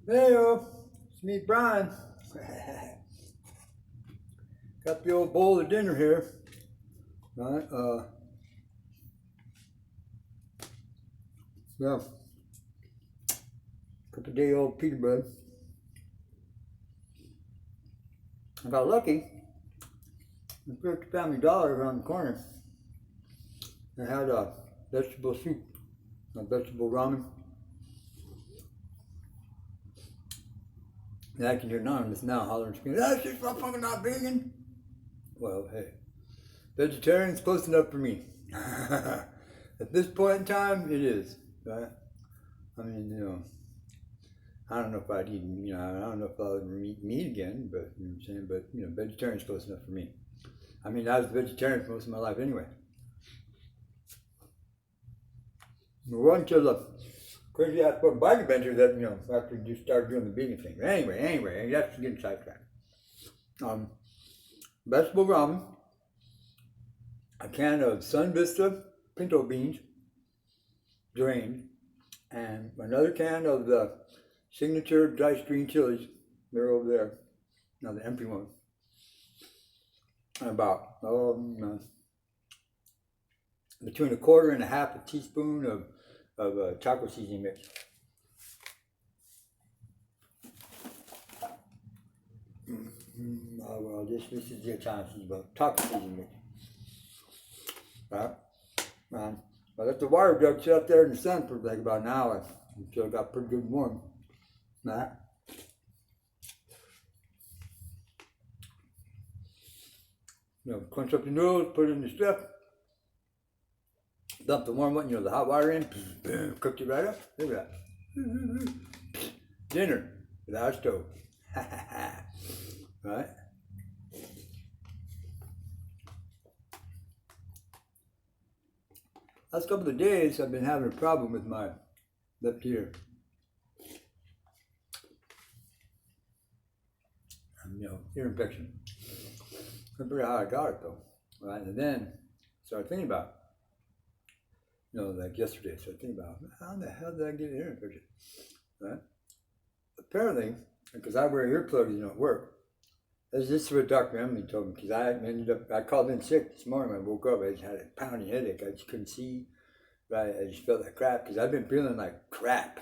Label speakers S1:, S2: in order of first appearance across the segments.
S1: Heyo, it's me, Brian. Got the old bowl of dinner here. Right, yeah, couple day old pita bread. I got lucky. I went to Family Dollar around the corner. They had a vegetable soup, a vegetable ramen. And I can hear Anonymous now hollering, screaming, "That's just motherfucker not vegan." Well, hey, vegetarian's close enough for me. At this point in time, it is, right? I mean, I don't know if I'd eat, I don't know if I'll ever eat meat again, but you know what I'm saying, but vegetarian's close enough for me. I mean, I was vegetarian for most of my life anyway. It wasn't until the crazy ass fucking bike adventure that, after you started doing the vegan thing. But anyway, that's getting sidetracked. Vegetable ramen, a can of Sun Vista pinto beans, drained, and another can of the signature diced green chilies. They're over there. Now the empty one. And about between a quarter and a half a teaspoon of taco seasoning mix. Well, this is the Italian seasoning, but taco seasoning mix. Right? I let the water jug sit out there in the sun for like about an hour until it got pretty good and warm. Right? Crunch up the noodles, put it in the stuff, dump the warm one, the hot water in, boom, cooked it right up. Look at that. Dinner without a stove. Right? Last couple of days, I've been having a problem with my left ear. Ear infection. I couldn't figure out how I got it though. Right? And then started thinking about, like yesterday, started thinking about how the hell did I get an ear infection? Right? Apparently, because I wear earplugs, at work. This is what Dr. Emily told me, because I called in sick this morning when I woke up. I just had a pounding headache. I just couldn't see. Right? I just felt like crap, because I've been feeling like crap.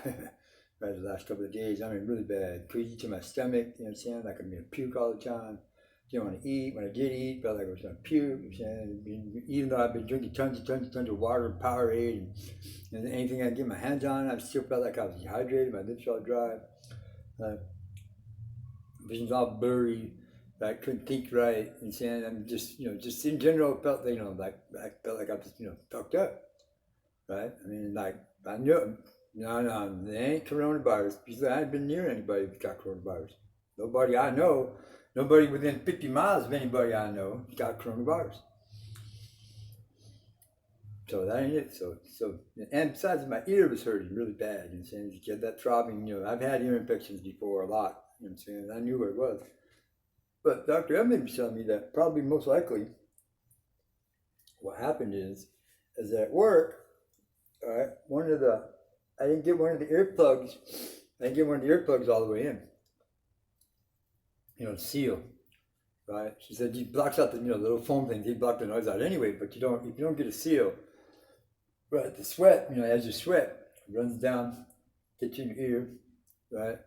S1: Right, the last couple of days. I mean, really bad. Crazy to my stomach, you know what I'm saying? Like I'm going to puke all the time. Didn't want to eat. When I did eat, felt like I was going to puke, you know what I'm saying? Even though I've been drinking tons of water and Powerade and anything I can get my hands on, I still felt like I was dehydrated. My lips all dry. Vision's all blurry. I couldn't think right, and saying I'm just in general felt like I felt like I was fucked up, right? I mean, like I knew it. No, it ain't coronavirus because I haven't been near anybody who's got coronavirus. Nobody I know, nobody within 50 miles of anybody I know got coronavirus. So that ain't it. So and besides, my ear was hurting really bad. You know what I'm saying? You get that throbbing. I've had ear infections before a lot. You know what I'm saying? I knew where it was. But Dr. Emily was telling me that probably most likely what happened is that at work, all right, I didn't get one of the earplugs. I didn't get one of the earplugs all the way in. Seal. Right? She said he blocks out the little foam thing. He block the noise out anyway. But if you don't get a seal, right? The sweat, as you sweat, runs down, gets in your ear, right?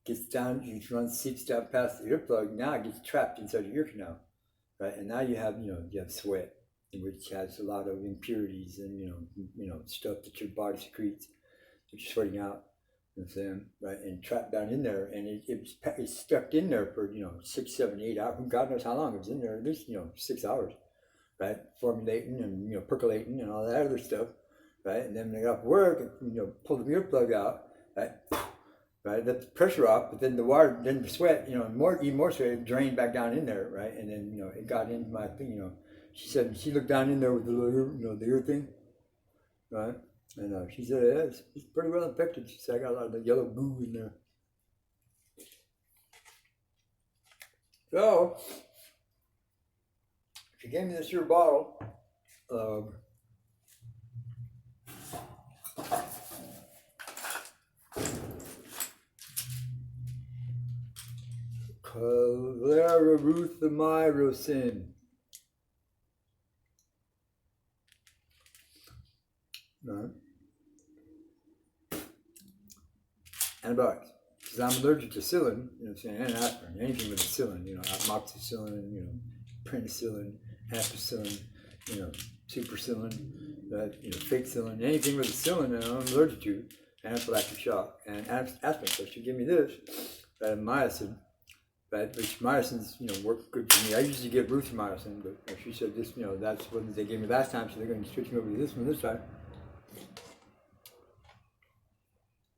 S1: Gets down, seeps down past the earplug. Now it gets trapped inside your ear canal, right? And now you have sweat, which has a lot of impurities and stuff that your body secretes, that you're sweating out. You know what I'm saying, right? And trapped down in there, and it's stuck in there for 6, 7, 8 hours. God knows how long it was in there. At least 6 hours, right? Formulating and percolating and all that other stuff, right? And then when I got off work, pull the earplug out, right? Right, let the pressure off, but then the water, then the sweat, even more sweat, drained back down in there, right? And then it got into my thing. She said she looked down in there with the little ear, the ear thing, right? And she said, yeah, it's pretty well infected. She said I got a lot of the yellow goo in there. So she gave me this here bottle of Clarithromycin. Right. Antibiotics. Because I'm allergic to psyllin, you know what I'm saying, and aspirin, anything with a psyllin, you know, amoxicillin, you know, penicillin, ampicillin, you know, supercillin, you know, fake psyllin, anything with a psyllin that I'm allergic to, anaphylactic shock, and aspirin. So she gave me this, mycin, right, which mycins, you know, work good for me. I usually get erythromycin, but she said this, you know, that's what they gave me last time, so they're going to switch me over to this one this time.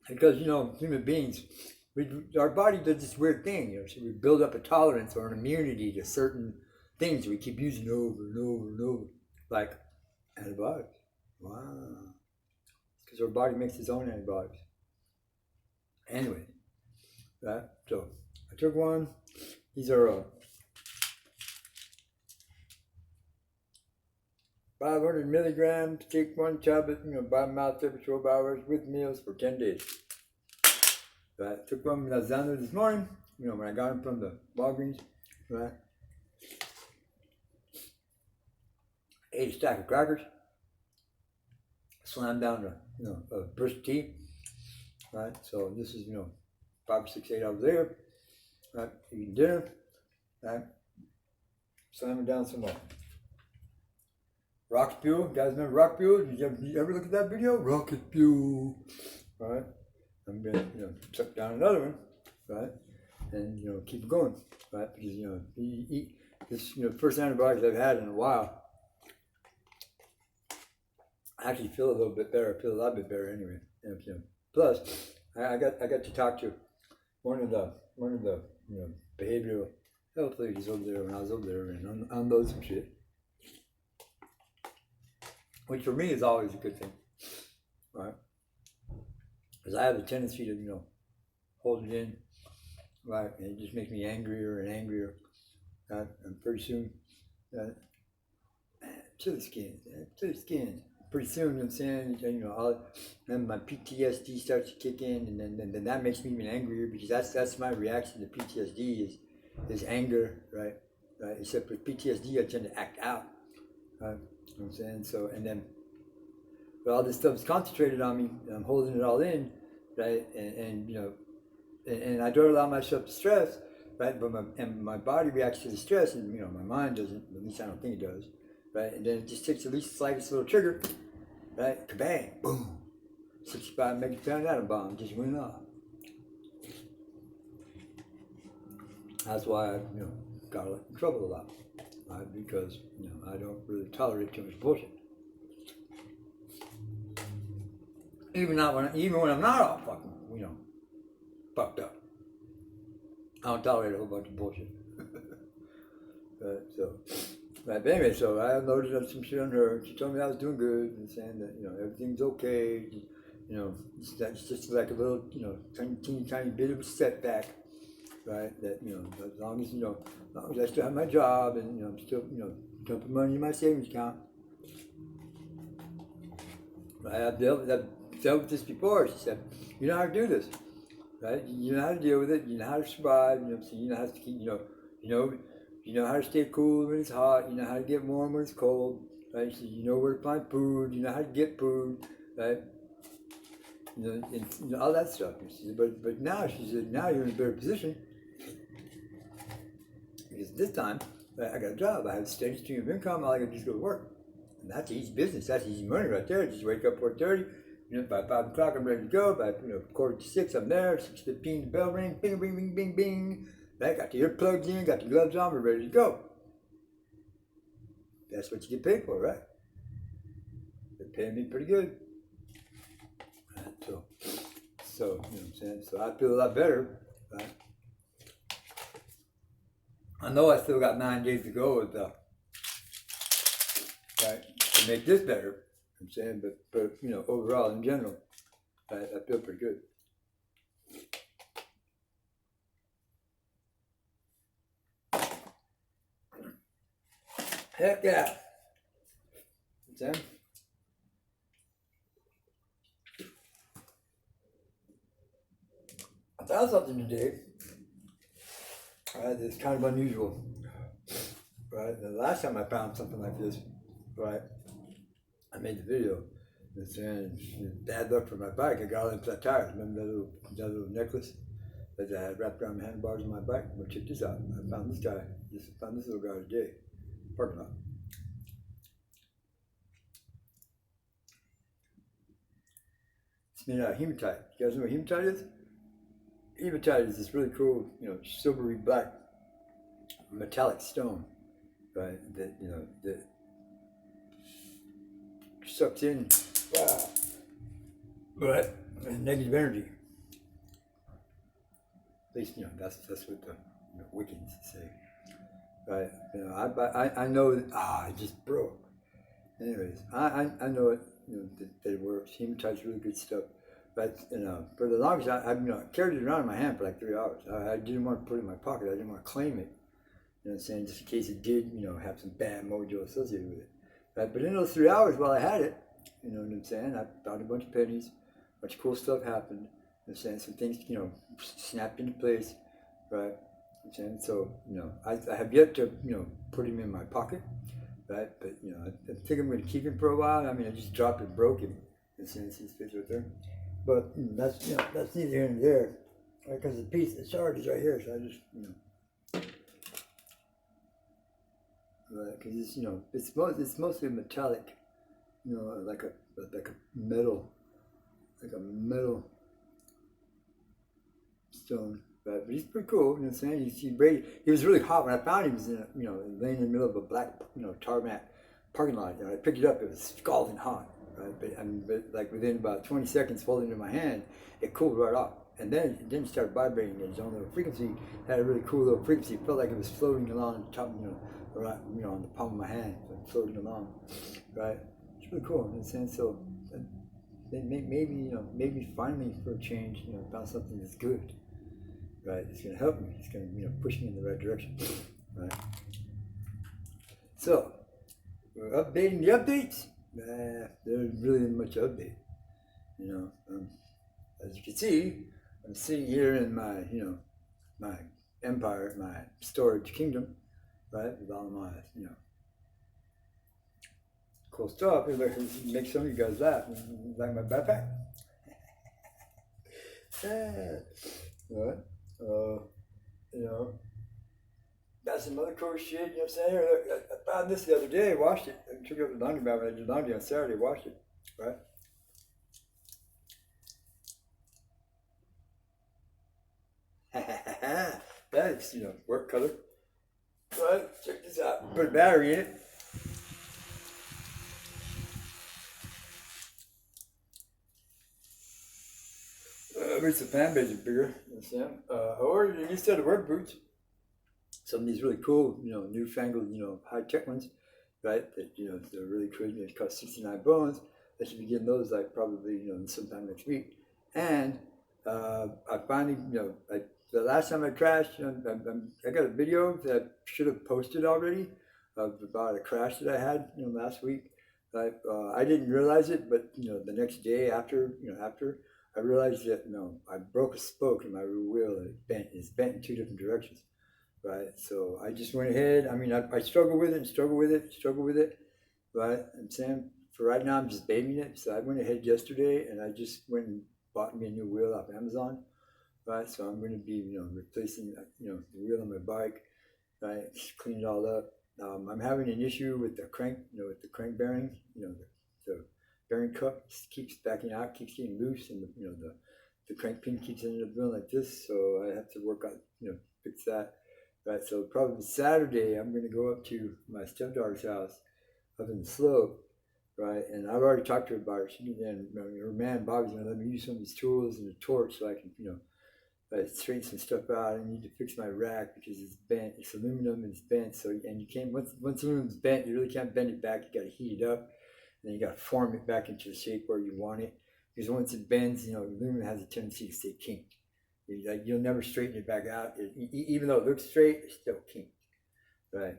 S1: Because, you know, human beings, our body does this weird thing, you know, so we build up a tolerance or an immunity to certain things we keep using over and over and over, like antibiotics. Wow. Because our body makes its own antibiotics. Anyway, right, so I took one. These are 500 milligrams, take one tablet, you know, by mouth every 12 hours with meals for 10 days. Right, I took one when I was down there this morning, you know, when I got them from the Walgreens, right? Ate a stack of crackers, slammed down a brisk tea, right? So this is, you know, 5, 6, 8 hours later, right? Eating dinner, right? Slamming down some more. Rocket fuel, you guys remember rocket fuel? Did you ever look at that video? Rocket fuel, right? I'm gonna, you know, suck down another one, right? And, you know, keep it going, right? Because, you know, you eat this, you know, first antibiotics I've had in a while. I actually feel a little bit better. I feel a lot bit better anyway. And, you know, plus, I got to talk to one of the you know, behavioral health ladies over there when I was over there and unload some shit. Which for me is always a good thing, right? Because I have a tendency to, you know, hold it in, right? And it just makes me angrier and angrier. And pretty soon, to the skin. Pretty soon, you know what I'm saying, you know, then my PTSD starts to kick in, and then that makes me even angrier because that's my reaction to PTSD is anger, right? Except with PTSD, I tend to act out, right? You know what I'm saying? So, and then, but all this stuff's concentrated on me, and I'm holding it all in, right? And you know, and I don't allow myself to stress, right? But my body reacts to the stress, and, you know, my mind doesn't, at least I don't think it does, right? And then it just takes the least slightest little trigger, right? Kabang, boom, 65 megaton atom bomb just went off. That's why I, you know, got in trouble a lot, right? Because, you know, I don't really tolerate too much bullshit. Even when I'm not all fucking, you know, fucked up. I don't tolerate a whole bunch of bullshit. But anyway, so I unloaded up some shit on her. She told me I was doing good and saying that, you know, everything's okay. You know, that's just like a little, you know, tiny bit of a setback, right? That, you know, as long as I still have my job and, you know, I'm still, you know, dumping money in my savings account. I've dealt with this before. She said, you know how to do this, right? You know how to deal with it. You know how to survive. You know, so you know how to keep. You know how to stay cool when it's hot. You know how to get warm when it's cold, right? So you know where to find food. You know how to get food, right? You know, and, you know, all that stuff. She said, but now, she said, now you're in a better position because this time, right, I got a job. I have a steady stream of income. All I got to do is go to work. And that's easy business. That's easy money right there. Just wake up 4:30. You know, by 5 o'clock I'm ready to go. By, you know, 5:45 I'm there. 6:15 the bell ring. Bing, bing, bing, bing, bing. Right? Got the earplugs in. Got the gloves on. We're ready to go. That's what you get paid for, right? They're paying me pretty good. Right, so you know what I'm saying. So I feel a lot better. Right? I know I still got 9 days to go with right, to make this better, I'm saying, but you know, overall in general, I feel pretty good. Heck yeah. Sam? I found something today Right, it's kind of unusual. Right, the last time I found something like this, right, I made the video. It's bad luck for my bike. I got all them flat tires. Remember that little necklace that I had wrapped around the handlebars of my bike? Well, check this out. I found this guy. Found this little guy today. Parking lot. It's made out of hematite. You guys know what hematite is? Hematite is this really cool, silvery black metallic stone, right? That sucks in, but negative energy. At least that's what the Wiccans say, right? I know that it just broke. Anyways, I know it. That it works. Hematite's really good stuff. But for the longest, I carried it around in my hand for like 3 hours. I didn't want to put it in my pocket. I didn't want to claim it. You know what I'm saying? Just in case it did, have some bad mojo associated with it. Right? But in those 3 hours while I had it, you know what I'm saying? I found a bunch of pennies. A bunch of cool stuff happened. You know what I'm saying? Some things, snapped into place. Right? I'm saying? So, I have yet to, put him in my pocket. Right? But, I think I'm going to keep him for a while. I mean, I just dropped it, broke him. You see his face right there. But that's neither here nor there. Right? Because the shard is right here. So I just, because it's mostly metallic, like a metal stone. But he's pretty cool. You know what I'm saying? He was really hot when I found him. He was laying in the middle of a black tarmac parking lot. I picked it up. It was scalding hot. Right? But like within about 20 seconds, holding it in my hand, it cooled right off. And then it started vibrating at its own little frequency. It had a really cool little frequency. It felt like it was floating along the top, right, on the palm of my hand, floating along, right? It's really cool. You know what I'm saying? So maybe finally for a change, found something that's good, right? It's gonna help me. It's gonna push me in the right direction, right? So we're updating the updates. There's really much update, as you can see, I'm sitting here in my, my empire, my storage kingdom, right? With all my, cool stuff. It makes some of you guys laugh. Like my backpack. Right? That's some other cool shit, you know what I'm saying? I found this the other day, I washed it. I took it up the laundry mat when I did laundry on Saturday, washed it, right? That's, work color. Right, check this out. Put a battery in it. Makes the fan base bigger, you understand? I ordered a new set of work boots. Some of these really cool, newfangled, high-tech ones, right? That, they're really cool. They cost 69 bones. I should be getting those like probably, sometime next week. And I finally, the last time I crashed, I got a video that I should have posted already about a crash that I had, last week. I didn't realize it, but the next day after I realized that I broke a spoke in my rear wheel and it's bent in two different directions. Right, so I just went ahead. I mean, I struggle with it, right? I'm saying for right now, I'm just babying it. So I went ahead yesterday and I just went and bought me a new wheel off Amazon, right? So I'm going to be, replacing, the wheel on my bike, right? Just clean it all up. I'm having an issue with the crank, with the crank bearing, the bearing cup keeps backing out, keeps getting loose, and the crank pin keeps ending up going like this. So I have to work on, fix that. Right, so probably Saturday I'm going to go up to my stepdaughter's house up in the slope, right? And I've already talked to her about it. And her man Bobby's going to let me use some of these tools and a torch so I can, straighten some stuff out. I need to fix my rack because it's bent. It's aluminum and it's bent. So and you can't once aluminum's bent, you really can't bend it back. You got to heat it up, and then you got to form it back into the shape where you want it. Because once it bends, aluminum has a tendency to stay kinked. You'll never straighten it back out. Even though it looks straight, it's still kinked, right?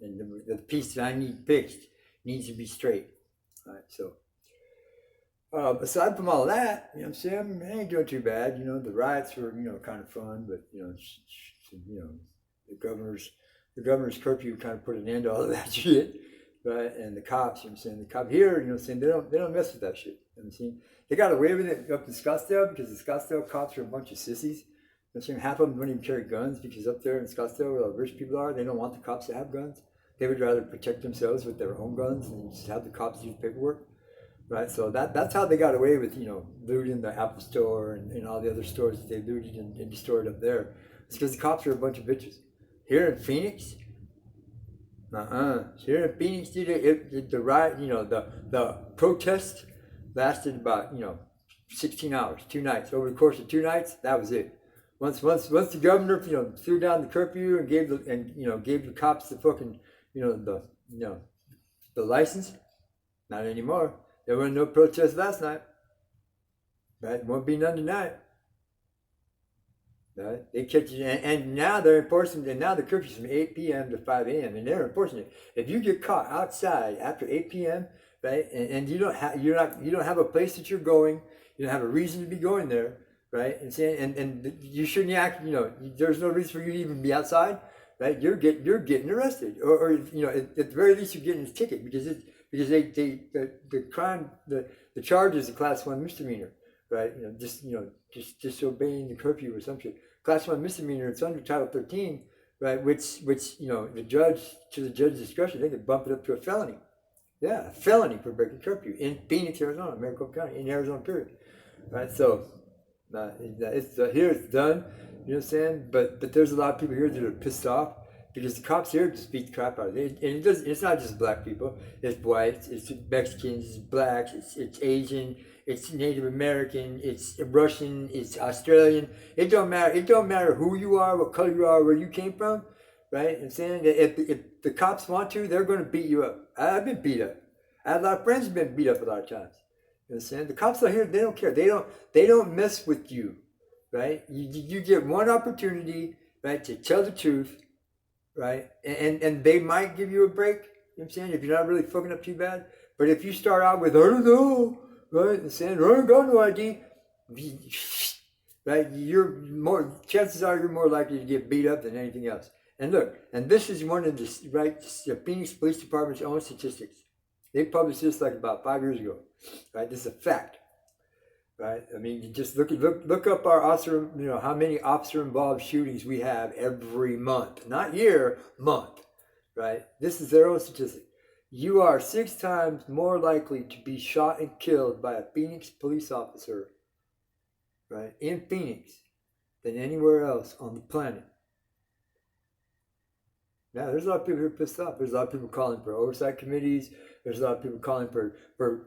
S1: And the piece that I need fixed needs to be straight, right? So, aside from all that, I'm saying I ain't doing too bad. The riots were, kind of fun, but You know, the governor's curfew kind of put an end to all of that shit, right? And the cops, you know what I'm saying, the cop here, you know what I'm saying, they don't mess with that shit. You know what I'm saying? They got away with it up in Scottsdale because the Scottsdale cops are a bunch of sissies. You know what I'm saying? Half of them don't even carry guns because up there in Scottsdale where the rich people are, they don't want the cops to have guns. They would rather protect themselves with their own guns and just have the cops do paperwork. Right, so that's how they got away with, you know, looting the Apple store and all the other stores that they looted and destroyed up there. It's because the cops are a bunch of bitches. Here in Phoenix, here in Phoenix, dude, the riot, you know, the protest lasted about, you know, 16 hours, 2 nights. Over the course of 2 nights, that was it. Once the governor, you know, threw down the curfew and gave the cops the fucking, you know, the license. Not anymore. There were no protests last night. Right? Won't be none tonight. Right? They catch you, and now they're enforcing. And now the curfew's from 8 p.m. to 5 a.m. and they're enforcing it. If you get caught outside after 8 p.m., right, and you don't have a place that you're going, you don't have a reason to be going there, right, and you shouldn't act. You know, there's no reason for you to even be outside, right? You're getting arrested, or you know, at the very least you're getting a ticket because the crime, the charge is a class 1 misdemeanor, right? You know, just disobeying the curfew or some shit. Class 1 misdemeanor, it's under Title 13, right? Which you know, the judge's discretion, they could bump it up to a felony. Yeah, a felony for breaking curfew in Phoenix, Arizona, Maricopa County, in Arizona, period. Right? So here it's done. You know what I'm saying? But there's a lot of people here that are pissed off because the cops here just beat the crap out of it. And it's not just black people. It's whites, it's Mexicans, it's blacks, it's Asian, it's Native American, it's Russian, it's Australian. It don't matter. It don't matter who you are, what color you are, where you came from, right? I'm saying that if the cops want to, they're going to beat you up. I've been beat up. I had a lot of friends who've been beat up a lot of times. You know what I'm saying? The cops out here, they don't care. They don't mess with you, right? You get one opportunity, right, to tell the truth, right? And they might give you a break, you know what I'm saying, if you're not really fucking up too bad. But if you start out with, I don't know, right, and saying, I ain't got no ID, right, chances are you're more likely to get beat up than anything else. And look, and this is one of the Phoenix Police Department's own statistics. They published this like about 5 years ago, right? This is a fact, right? I mean, you just look up our officer, you know, how many officer-involved shootings we have every month, not year, month, right? This is their own statistic. You are 6 times more likely to be shot and killed by a Phoenix police officer, right, in Phoenix, than anywhere else on the planet. Now, there's a lot of people who are pissed off. There's a lot of people calling for oversight committees. There's a lot of people calling for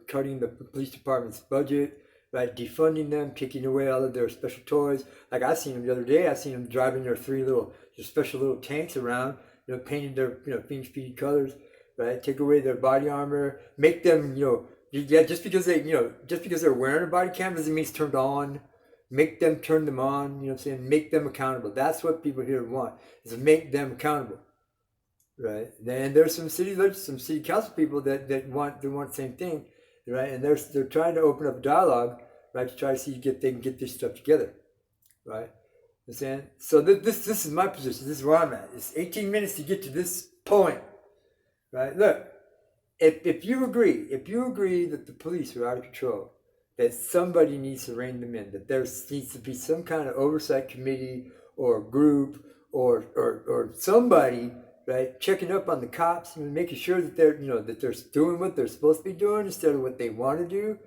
S1: cutting the police department's budget, right? Defunding them, kicking away all of their special toys. Like I seen them the other day. I seen them driving their special little tanks around, you know, painting their, you know, Phoenix PD colors, right? Take away their body armor, make them, you know, just because they're wearing a body cam doesn't mean it's turned on. Make them turn them on. You know what I'm saying? Make them accountable. That's what people here want, is to make them accountable. Right, and there's some city council people that want the same thing, right? And they're trying to open up dialogue, right, to try to see if they can get this stuff together, right? You know, so this is my position. This is where I'm at. It's 18 minutes to get to this point, right? Look, if you agree that the police are out of control, that somebody needs to rein them in, that there needs to be some kind of oversight committee or group or somebody, right, checking up on the cops and making sure that they're doing what they're supposed to be doing instead of what they want to do,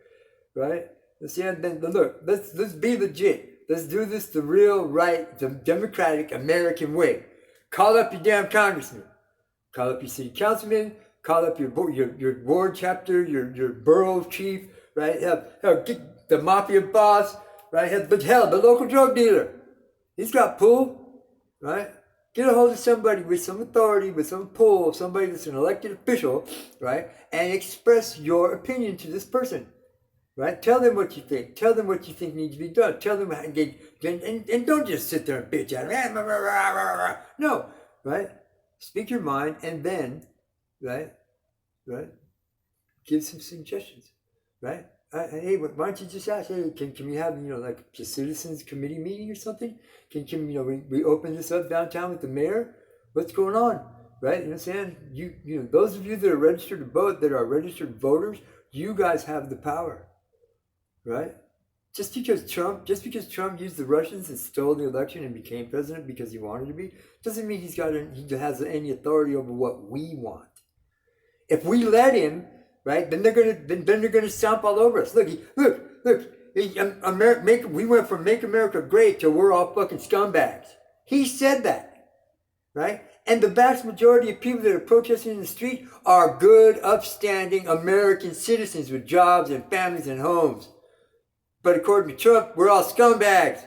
S1: right? Then look, let's be legit. Let's do this the real, right, the democratic American way. Call up your damn congressman, call up your city councilman, call up your ward chapter, your borough chief, right? Hell, get the mafia boss, right? Hell, the local drug dealer, he's got pull, right? Get a hold of somebody with some authority, with some pull, somebody that's an elected official, right? And express your opinion to this person, right? Tell them what you think. Tell them what you think needs to be done. Tell them, and don't just sit there and bitch at them. No, right? Speak your mind and then, right? Give some suggestions, right? Hey, why don't you just ask? Hey, can we have like a citizens committee meeting or something? Can we open this up downtown with the mayor? What's going on? Right? You know what I'm saying? Those of you that are registered to vote, that are registered voters, you guys have the power, right? Just because Trump used the Russians and stole the election and became president because he wanted to be, doesn't mean he has any authority over what we want. If we let him, right, then they're gonna stomp all over us. Look. We went from "Make America Great" to "We're all fucking scumbags." He said that, right? And the vast majority of people that are protesting in the street are good, upstanding American citizens with jobs and families and homes. But according to Trump, we're all scumbags.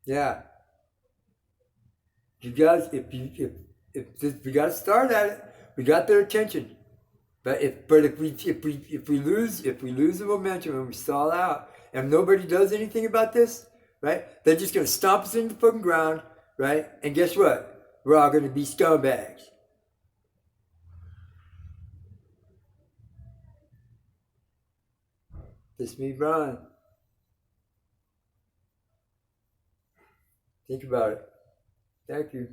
S1: Yeah, you guys, if we got to start at it, we got their attention. But if we lose the momentum and we stall out and nobody does anything about this, right? They're just gonna stomp us into the fucking ground, right? And guess what? We're all gonna be scumbags. This me, Brian. Think about it. Thank you.